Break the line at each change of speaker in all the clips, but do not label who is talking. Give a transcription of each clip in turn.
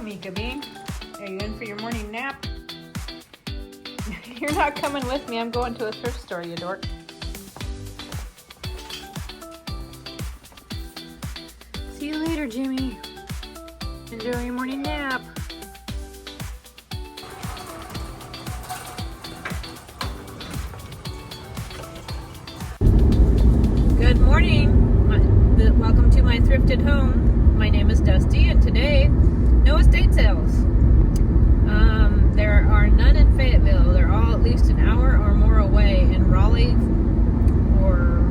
Mika Bean. Are you in for your morning nap? You're not coming with me. I'm going to a thrift store, you dork. See you later, Jimmy. Enjoy your morning nap. Good morning. Welcome to my thrifted home. My name is Dusti, and today, no estate sales. There are none in Fayetteville. They're all at least an hour or more away in Raleigh or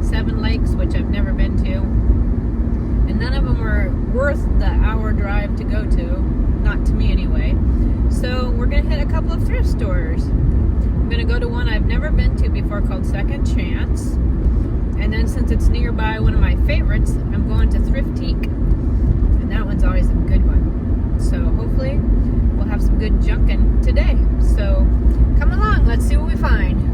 Seven Lakes, which I've never been to. And none of them are worth the hour drive to go to, not to me anyway. So we're going to hit a couple of thrift stores. I'm going to go to one I've never been to before called Second Chance. And then since it's nearby one of my favorites, I'm going to Thrift Tique. And that one's always a good one. So hopefully we'll have some good junkin' today. So come along, let's see what we find.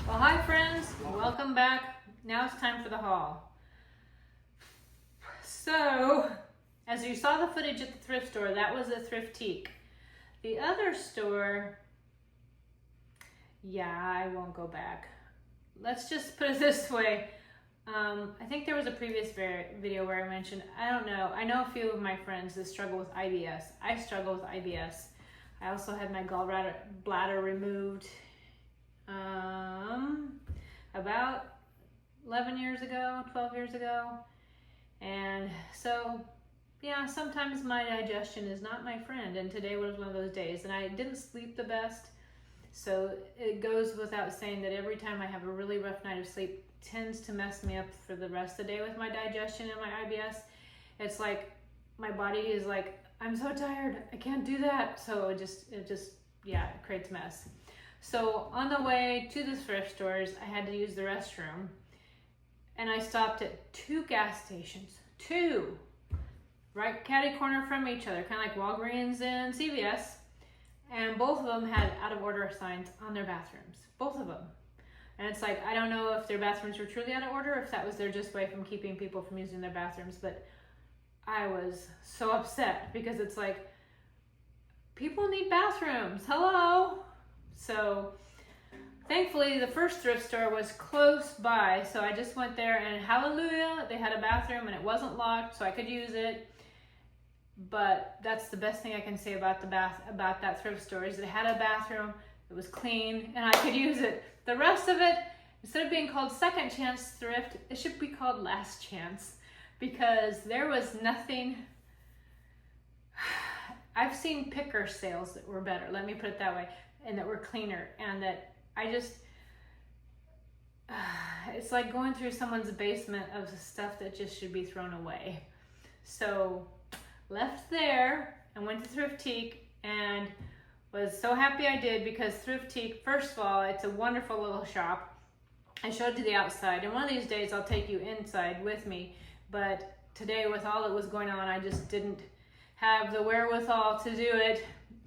Well, hi friends, welcome back. Now it's time for the haul. So, as you saw the footage at the thrift store, that was a Thrift Tique. The other store, yeah, I won't go back. Let's just put it this way. I think there was a previous video where I mentioned, I don't know, I know a few of my friends that struggle with IBS. I struggle with IBS. I also had my gallbladder removed about 11 years ago, 12 years ago. And so, yeah, sometimes my digestion is not my friend, and today was one of those days. And I didn't sleep the best, so it goes without saying that every time I have a really rough night of sleep, it tends to mess me up for the rest of the day with my digestion and my IBS. It's like my body is like, I'm so tired, I can't do that. So it just creates mess. So on the way to the thrift stores, I had to use the restroom, and I stopped at two gas stations, right catty corner from each other, kind of like Walgreens and CVS, and both of them had out of order signs on their bathrooms, both of them. And it's like, I don't know if their bathrooms were truly out of order, or if that was their just way from keeping people from using their bathrooms, but I was so upset because it's like, people need bathrooms, hello? So thankfully the first thrift store was close by, so I just went there, and hallelujah, they had a bathroom and it wasn't locked, so I could use it. But that's the best thing I can say about about that thrift store is it had a bathroom, it was clean, and I could use it. The rest of it, instead of being called Second Chance Thrift, it should be called Last Chance, because there was nothing. I've seen picker sales that were better, let me put it that way, and that were cleaner, and that I just, it's like going through someone's basement of stuff that just should be thrown away. So left there and went to Thrift Tique, and was so happy I did, because Thrift Tique, first of all, it's a wonderful little shop. I showed you the outside, and one of these days I'll take you inside with me, but today with all that was going on, I just didn't have the wherewithal to do it.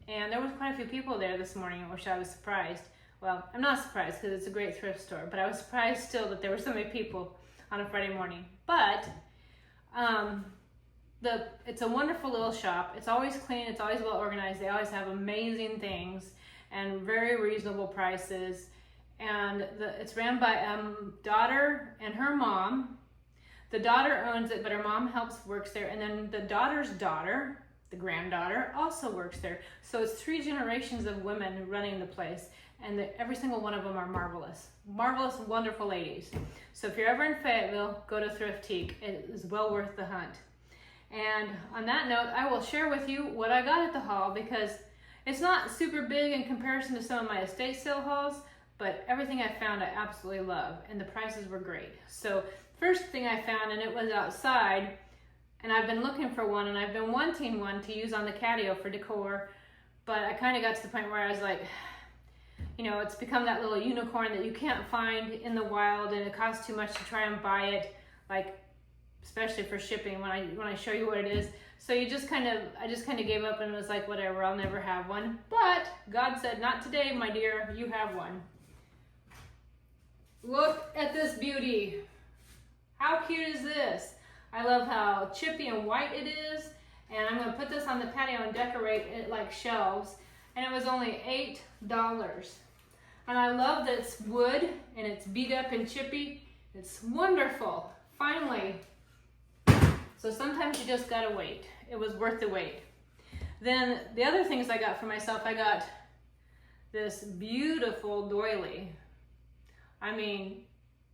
And there was quite a few people there this morning, which I was surprised. Well, I'm not surprised because it's a great thrift store, but I was surprised still that there were so many people on a Friday morning. But it's a wonderful little shop. It's always clean, it's always well organized. They always have amazing things and very reasonable prices. And it's ran by a daughter and her mom. The daughter owns it, but her mom works there. And then the daughter's daughter, the granddaughter, also works there. So it's 3 generations of women running the place, and every single one of them are marvelous, wonderful ladies. So if you're ever in Fayetteville, go to Thrift Tique. It is well worth the hunt. And on that note, I will share with you what I got at the haul, because It's not super big in comparison to some of my estate sale hauls, but everything I found I absolutely love, and the prices were great. So first thing I found, and it was outside, and I've been looking for one, and I've been wanting one to use on the patio for decor, but I kind of got to the point where I was like, you know, it's become that little unicorn that you can't find in the wild, and it costs too much to try and buy it, like especially for shipping when I show you what it is. So I just kind of gave up and was like, whatever, I'll never have one. But God said, not today, my dear, you have one. Look at this beauty. How cute is this? I love how chippy and white it is. And I'm gonna put this on the patio and decorate it like shelves. And it was only $8. And I love that it's wood and it's beat up and chippy. It's wonderful, finally. So sometimes you just gotta wait. It was worth the wait. Then the other things I got for myself, I got this beautiful doily. I mean,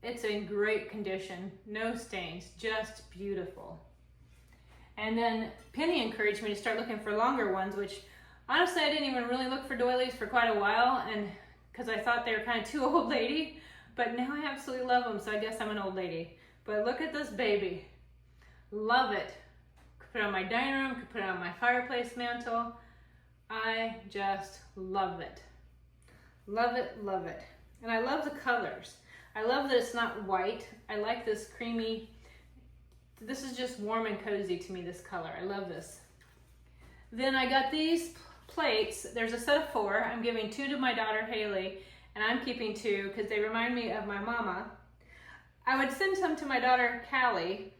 it's in great condition, no stains, just beautiful. And then Penny encouraged me to start looking for longer ones, which honestly I didn't even really look for doilies for quite a while, and because I thought they were kind of too old lady, but now I absolutely love them, so I guess I'm an old lady. But look at this baby. Love it. Could put it on my dining room, could put it on my fireplace mantle. I just love it. Love it, love it. And I love the colors. I love that it's not white. I like this creamy, this is just warm and cozy to me, this color. I love this. Then I got these plates. There's a set of 4. I'm giving 2 to my daughter Haley, and I'm keeping 2 because they remind me of my mama. I would send some to my daughter Callie,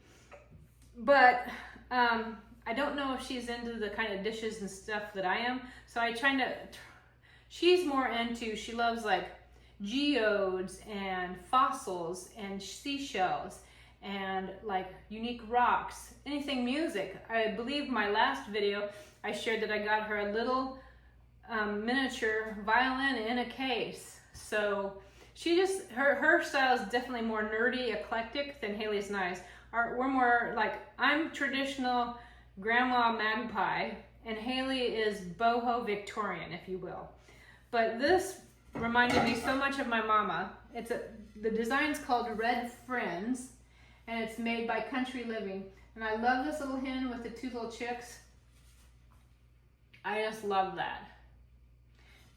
but I don't know if she's into the kind of dishes and stuff that I am. So I try to, she's more into, she loves like geodes and fossils and seashells and like unique rocks, anything music. I believe my last video I shared that I got her a little miniature violin in a case. So she just, her style is definitely more nerdy, eclectic than Haley's nice. We're more like, I'm traditional grandma magpie, and Haley is boho Victorian, if you will. But this reminded me so much of my mama. The design's called Red Friends, and it's made by Country Living. And I love this little hen with the 2 little chicks. I just love that.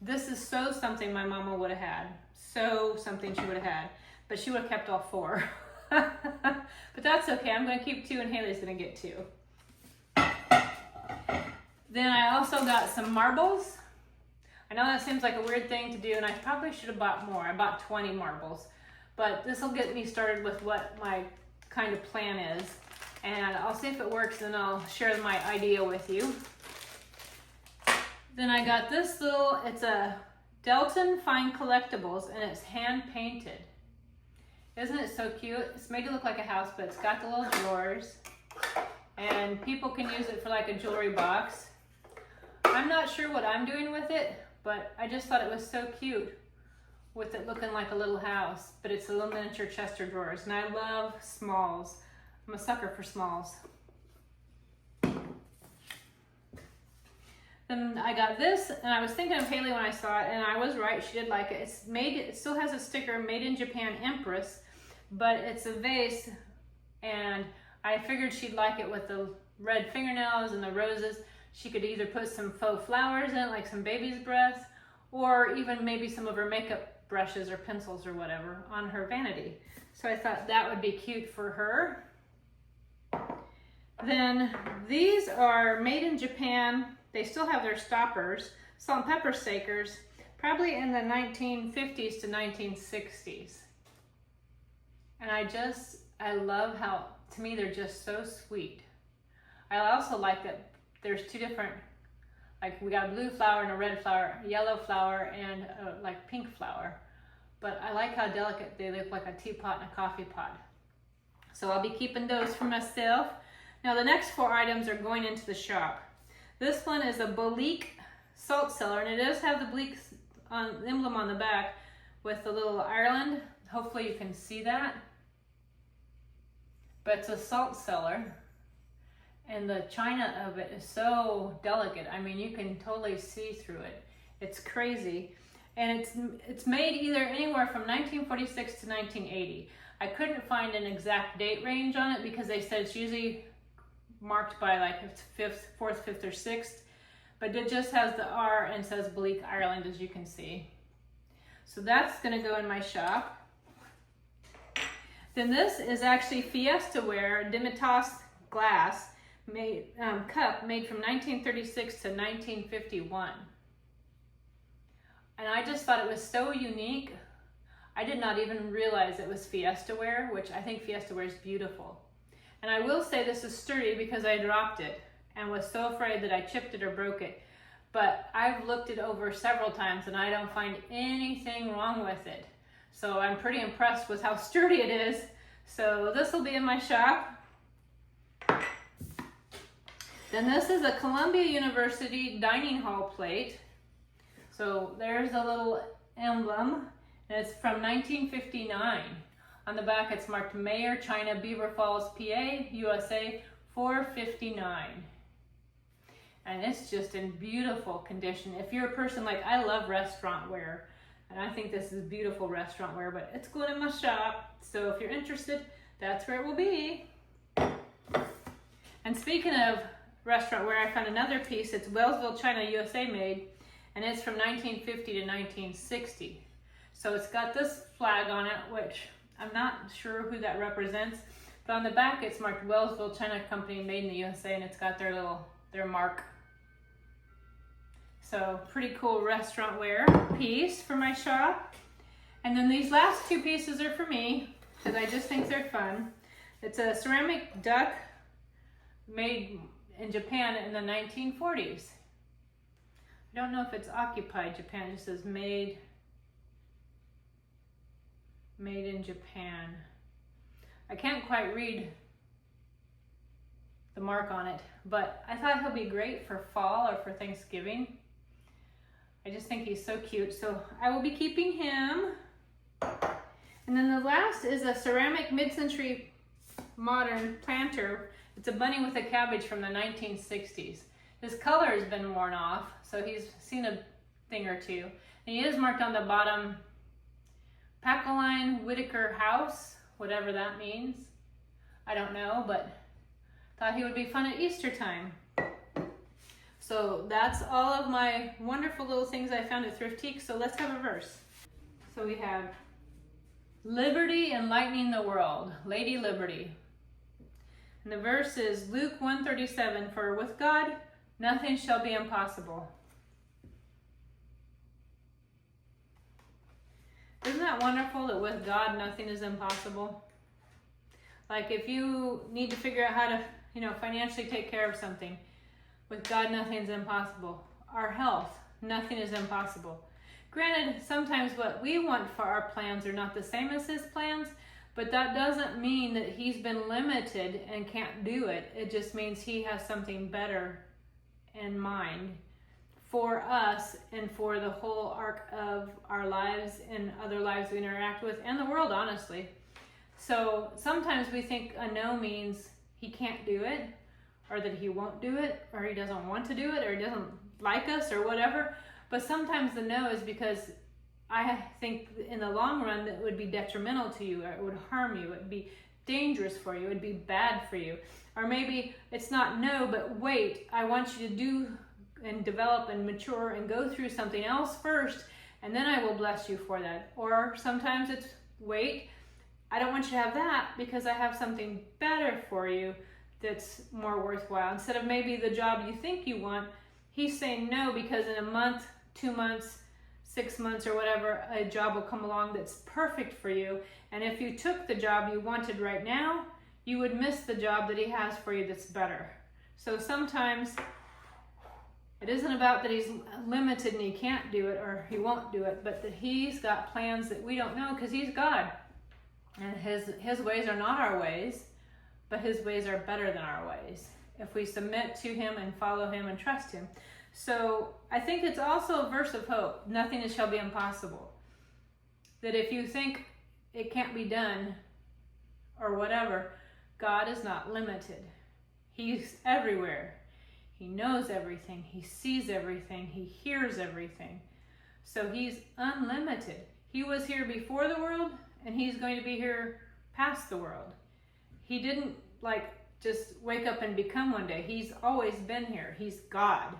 This is so something my mama would have had. So something she would have had. But she would have kept all 4. But that's okay. I'm going to keep 2 and Haley's going to get 2. Then I also got some marbles. I know that seems like a weird thing to do, and I probably should have bought more. I bought 20 marbles. But this will get me started with what my kind of plan is. And I'll see if it works, and I'll share my idea with you. Then I got this little, it's a Delton Fine Collectibles, and it's hand painted. Isn't it so cute? It's made to look like a house, but it's got the little drawers, and people can use it for like a jewelry box. I'm not sure what I'm doing with it, but I just thought it was so cute with it looking like a little house, but it's a little miniature chest of drawers, and I love smalls. I'm a sucker for smalls. Then I got this, and I was thinking of Haley when I saw it, and I was right, she did like it. It's made, it still has a sticker, Made in Japan Empress, but it's a vase, and I figured she'd like it with the red fingernails and the roses. She could either put some faux flowers in it, like some baby's breath, or even maybe some of her makeup brushes or pencils or whatever on her vanity. So I thought that would be cute for her. Then these are made in Japan. They still have their stoppers, salt and pepper shakers, probably in the 1950s to 1960s. And I love how, to me, they're just so sweet. I also like that there's 2 different, like we got a blue flower and a red flower, a yellow flower, and a like pink flower. But I like how delicate they look, like a teapot and a coffee pot. So I'll be keeping those for myself. Now the next 4 items are going into the shop. This one is a Bleak salt cellar, and it does have the Bleak emblem on the back with the little Ireland. Hopefully you can see that. But it's a salt cellar. And the china of it is so delicate. I mean, you can totally see through it. It's crazy. And it's made either anywhere from 1946 to 1980. I couldn't find an exact date range on it because they said it's usually marked by like 4th, 5th, or 6th. But it just has the R and says Bleak, Ireland, as you can see. So that's gonna go in my shop. Then this is actually Fiesta ware, Dimitas glass cup made from 1936 to 1951. And I just thought it was so unique. I did not even realize it was Fiesta ware, which I think Fiesta ware is beautiful. And I will say this is sturdy because I dropped it and was so afraid that I chipped it or broke it. But I've looked it over several times and I don't find anything wrong with it. So I'm pretty impressed with how sturdy it is. So this will be in my shop. Then this is a Columbia University dining hall plate. So there's a little emblem, and it's from 1959. On the back it's marked Mayor, China, Beaver Falls, PA, USA, 459. And it's just in beautiful condition. If you're a person like, I love restaurant ware, and I think this is beautiful restaurant ware, but it's going in my shop. So if you're interested, that's where it will be. And speaking of restaurant ware, I found another piece. It's Wellsville, China, USA made, and it's from 1950 to 1960. So it's got this flag on it, which I'm not sure who that represents, but on the back it's marked Wellsville, China Company, made in the USA, and it's got their mark. So pretty cool restaurant ware piece for my shop. And then these last two pieces are for me because I just think they're fun. It's a ceramic duck made in Japan in the 1940s. I don't know if it's occupied Japan. It just says made in Japan. I can't quite read the mark on it, but I thought he'll be great for fall or for Thanksgiving. I just think he's so cute, so I will be keeping him. And then the last is a ceramic mid-century modern planter. It's a bunny with a cabbage from the 1960s. His color has been worn off, so he's seen a thing or two. And he is marked on the bottom, Pacoline Whitaker House, whatever that means. I don't know, but thought he would be fun at Easter time. So that's all of my wonderful little things I found at Thrift Tique. So let's have a verse. So we have Liberty enlightening the world, Lady Liberty. And the verse is Luke 1:37, for with God nothing shall be impossible. Isn't that wonderful that with God nothing is impossible? Like if you need to figure out how to, financially take care of something, with God nothing's impossible. Our health, nothing is impossible. Granted, sometimes what we want for our plans are not the same as his plans, but that doesn't mean that he's been limited and can't do it. It just means he has something better in mind for us and for the whole arc of our lives and other lives we interact with and the world, honestly. So sometimes we think a no means he can't do it, or that he won't do it, or he doesn't want to do it, or he doesn't like us, or whatever. But sometimes the no is because I think in the long run that would be detrimental to you, or it would harm you, it would be dangerous for you, it would be bad for you. Or maybe it's not no, but wait, I want you to do and develop and mature and go through something else first, and then I will bless you for that. Or sometimes it's wait, I don't want you to have that because I have something better for you that's more worthwhile. Instead of maybe the job you think you want, he's saying no because in a month, 2 months, 6 months, or whatever, a job will come along that's perfect for you. And if you took the job you wanted right now, you would miss the job that he has for you that's better. So sometimes it isn't about that he's limited and he can't do it or he won't do it, but that he's got plans that we don't know because he's God. And his ways are not our ways, but his ways are better than our ways if we submit to him and follow him and trust him. So I think it's also a verse of hope. Nothing shall be impossible. That if you think it can't be done or whatever, God is not limited. He's everywhere. He knows everything. He sees everything. He hears everything. So he's unlimited. He was here before the world, and he's going to be here past the world. He didn't like just wake up and become one day. He's always been here. He's God.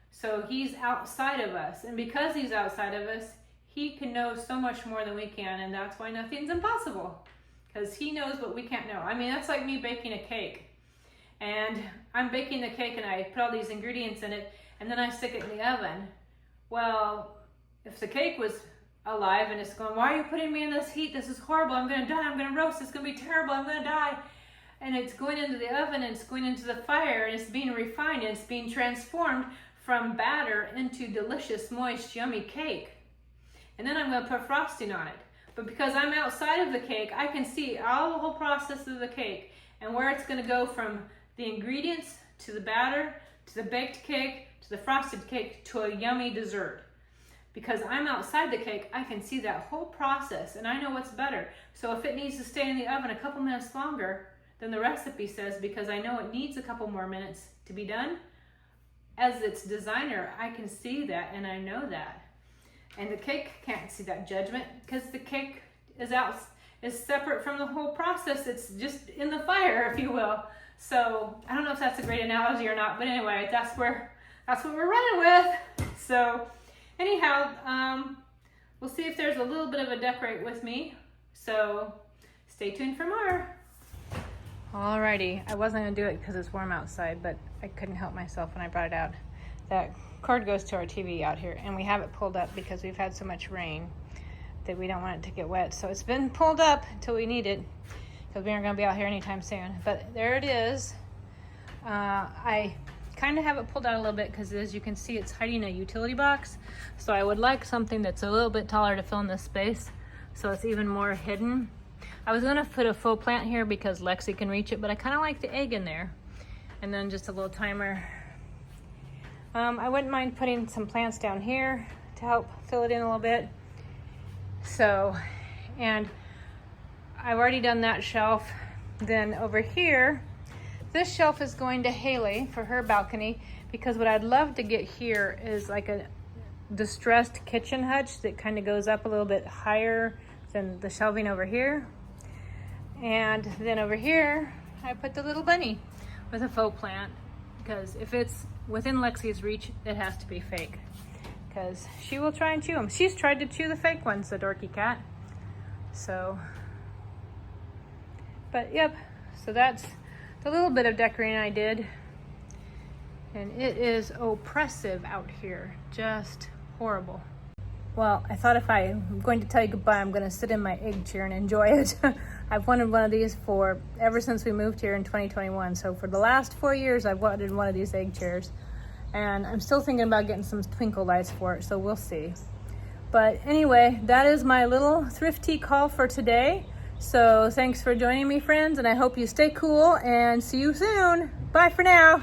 So he's outside of us. And because he's outside of us, he can know so much more than we can. And that's why nothing's impossible. Because he knows what we can't know. I mean, that's like me baking a cake. And I'm baking the cake and I put all these ingredients in it. And then I stick it in the oven. Well, if the cake was alive and it's going, why are you putting me in this heat? This is horrible. I'm going to die. I'm going to roast. It's going to be terrible. I'm going to die. And it's going into the oven and it's going into the fire and it's being refined and it's being transformed from batter into delicious, moist, yummy cake. And then I'm going to put frosting on it. But because I'm outside of the cake, I can see all the whole process of the cake and where it's going to go from the ingredients to the batter, to the baked cake, to the frosted cake, to a yummy dessert. Because I'm outside the cake, I can see that whole process and I know what's better. So if it needs to stay in the oven a couple minutes longer than the recipe says, because I know it needs a couple more minutes to be done, as its designer, I can see that and I know that. And the cake can't see that judgment because the cake is separate from the whole process. It's just in the fire, if you will. So I don't know if that's a great analogy or not, but anyway, that's what we're running with. So anyhow, we'll see if there's a little bit of a decorate with me. So stay tuned for more. Alrighty, I wasn't gonna do it because it's warm outside, but I couldn't help myself when I brought it out. That cord goes to our TV out here, and we have it pulled up because we've had so much rain that we don't want it to get wet. So it's been pulled up until we need it because we aren't gonna be out here anytime soon. But there it is. I kind of have it pulled out a little bit because as you can see, it's hiding a utility box. So I would like something that's a little bit taller to fill in this space so it's even more hidden. I was gonna put a faux plant here because Lexi can reach it, but I kind of like the egg in there. And then just a little timer. I wouldn't mind putting some plants down here to help fill it in a little bit. So, and I've already done that shelf. Then over here, this shelf is going to Haley for her balcony because what I'd love to get here is like a distressed kitchen hutch that kind of goes up a little bit higher than the shelving over here. And then over here, I put the little bunny with a faux plant because if it's within Lexi's reach, it has to be fake because she will try and chew them. She's tried to chew the fake ones, the dorky cat. So, but yep, so that's the little bit of decorating I did. And it is oppressive out here, just horrible. Well, I thought if I'm going to tell you goodbye, I'm going to sit in my egg chair and enjoy it. I've wanted one of these ever since we moved here in 2021. So for the last 4 years, I've wanted one of these egg chairs. And I'm still thinking about getting some twinkle lights for it, so we'll see. But anyway, that is my little Thrift Tique haul for today. So thanks for joining me, friends, and I hope you stay cool and see you soon. Bye for now.